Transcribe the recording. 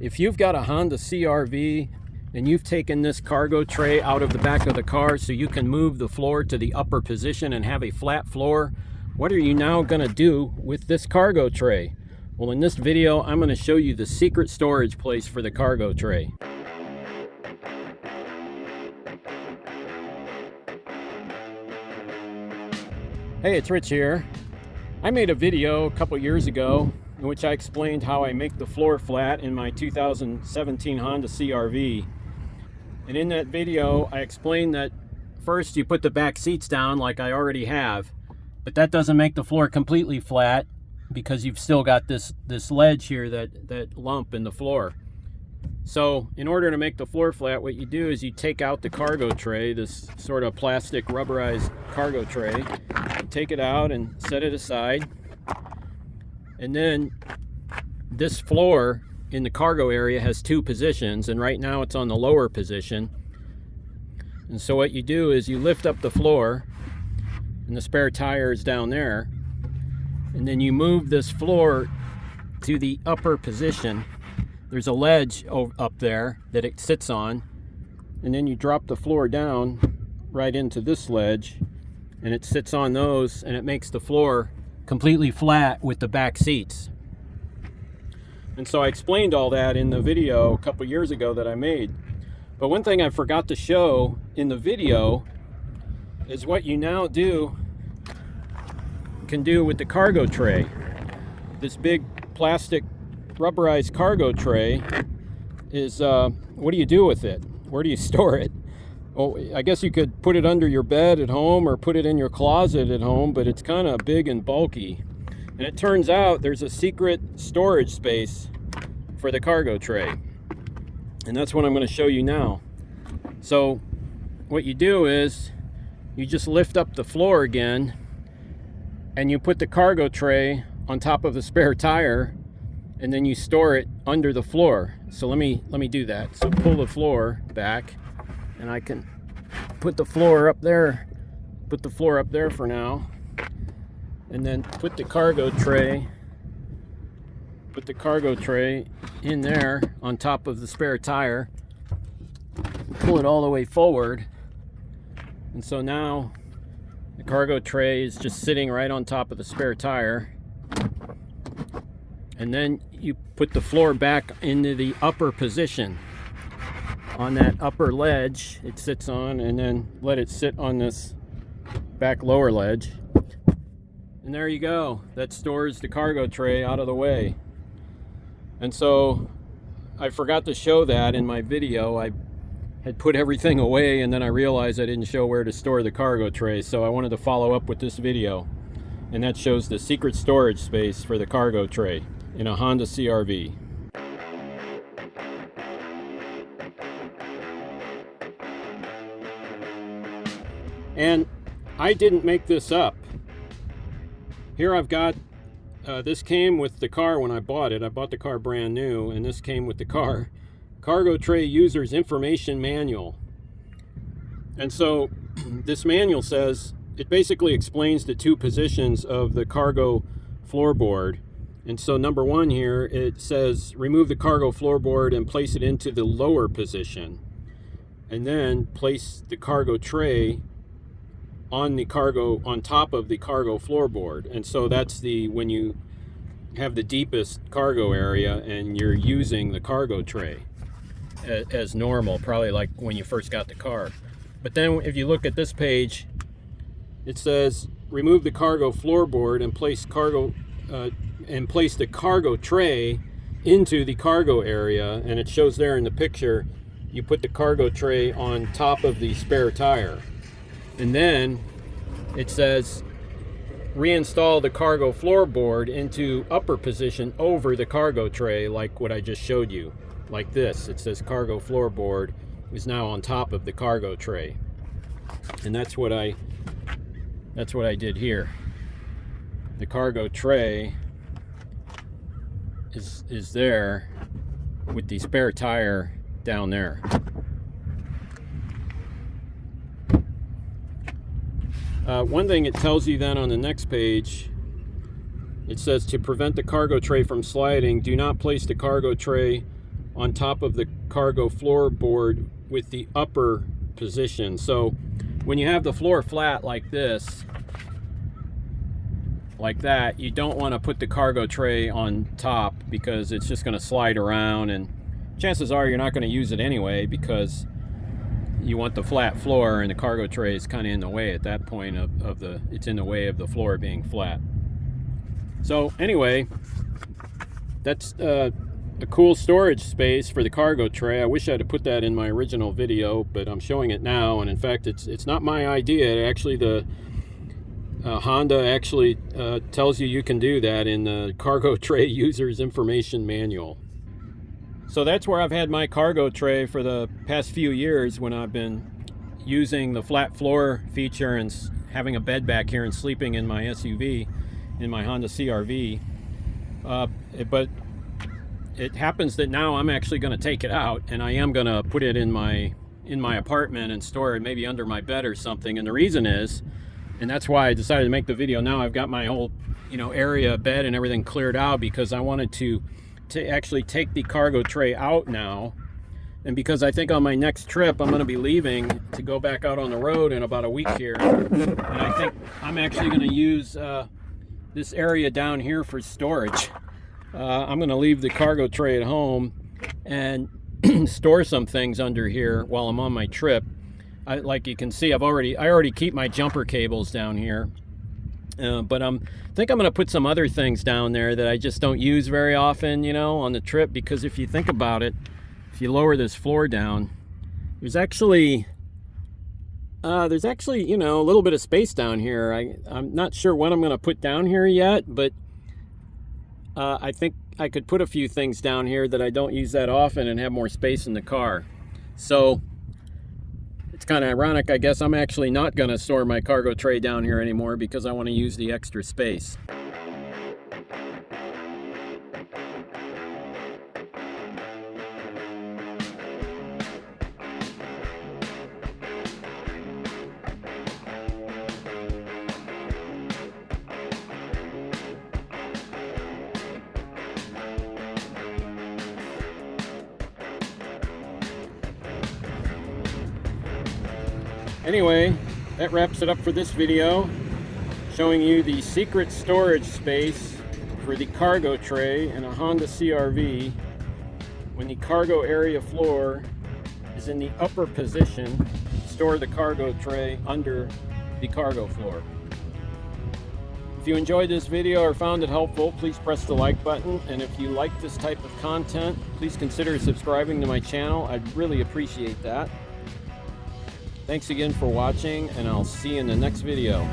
If you've got a Honda CRV and you've taken this cargo tray out of the back of the car so you can move the floor to the upper position and have a flat floor, what are you now going to do with this cargo tray? Well, in this video, I'm going to show you the secret storage place for the cargo tray. Hey, it's Rich here. I made a video a couple years ago in which I explained how I make the floor flat in my 2017 Honda CRV. And in that video, I explained that first you put the back seats down like I already have, but that doesn't make the floor completely flat because you've still got this ledge here, that lump in the floor. So in order to make the floor flat, what you do is you take out the cargo tray, this sort of plastic rubberized cargo tray, you take it out and set it aside. And then this floor in the cargo area has two positions, and right now it's on the lower position. And so what you do is you lift up the floor, and the spare tire is down there, and then you move this floor to the upper position. There's a ledge up there that it sits on, and then you drop the floor down right into this ledge, and it sits on those, and it makes the floor completely flat with the back seats. And so I explained all that in the video a couple years ago that I made. But one thing I forgot to show in the video is what you now can do with the cargo tray. This big plastic rubberized cargo tray is, what do you do with it? Where do you store it? Oh, I guess you could put it under your bed at home or put it in your closet at home, but it's kind of big and bulky. And it turns out there's a secret storage space for the cargo tray. And that's what I'm going to show you now. So what you do is you just lift up the floor again and you put the cargo tray on top of the spare tire, and then you store it under the floor. So let me do that. So pull the floor back, and I can put the floor up there for now, and then put the cargo tray in there on top of the spare tire, pull it all the way forward, and so now the cargo tray is just sitting right on top of the spare tire. And then you put the floor back into the upper position on that upper ledge it sits on, and then let it sit on this back lower ledge. And there you go. That stores the cargo tray out of the way. And so I forgot to show that in my video. I had put everything away, and then I realized I didn't show where to store the cargo tray. So I wanted to follow up with this video. And that shows the secret storage space for the cargo tray in a Honda CRV. And I didn't make this up. Here I've got, this came with the car when I bought it. I bought the car brand new, and this came with the car. Cargo Tray User's Information Manual. And so this manual says, it basically explains the two positions of the cargo floorboard. And so number one here, it says remove the cargo floorboard and place it into the lower position, and then place the cargo tray on top of the cargo floorboard. And so that's when you have the deepest cargo area and you're using the cargo tray as normal, probably like when you first got the car. But then if you look at this page, it says remove the cargo floorboard and place the cargo tray into the cargo area. And it shows there in the picture, you put the cargo tray on top of the spare tire. And then it says reinstall the cargo floorboard into upper position over the cargo tray, like what I just showed you. Like this, it says cargo floorboard is now on top of the cargo tray. And that's what I did here. The cargo tray is there with the spare tire down there. One thing it tells you then on the next page, it says to prevent the cargo tray from sliding, do not place the cargo tray on top of the cargo floorboard with the upper position. So when you have the floor flat like this, like that, you don't want to put the cargo tray on top because it's just going to slide around, and chances are you're not going to use it anyway because you want the flat floor, and the cargo tray is kind of in the way at that point it's in the way of the floor being flat. So anyway, that's a cool storage space for the cargo tray. I wish I'd have put that in my original video, but I'm showing it now, and in fact it's not my idea. Actually, the Honda actually tells you can do that in the cargo tray user's information manual. So that's where I've had my cargo tray for the past few years when I've been using the flat floor feature and having a bed back here and sleeping in my SUV, in my Honda CRV. But it happens that now I'm actually going to take it out, and I am going to put it in my apartment and store it maybe under my bed or something. And the reason is, and that's why I decided to make the video now, I've got my whole area, bed and everything cleared out, because I wanted to actually take the cargo tray out now, and because I think on my next trip I'm going to be leaving to go back out on the road in about a week here, and I think I'm actually going to use this area down here for storage. I'm going to leave the cargo tray at home and store some things under here while I'm on my trip. Like you can see, I already keep my jumper cables down here. But I think I'm going to put some other things down there that I just don't use very often, on the trip, because if you think about it, if you lower this floor down, there's actually a little bit of space down here. I'm not sure what I'm going to put down here yet, but I think I could put a few things down here that I don't use that often and have more space in the car. So it's kind of ironic, I guess. I'm actually not going to store my cargo tray down here anymore because I want to use the extra space. Anyway, that wraps it up for this video, showing you the secret storage space for the cargo tray in a Honda CRV when the cargo area floor is in the upper position. Store the cargo tray under the cargo floor. If you enjoyed this video or found it helpful, please press the like button, and if you like this type of content, please consider subscribing to my channel. I'd really appreciate that. Thanks again for watching, and I'll see you in the next video.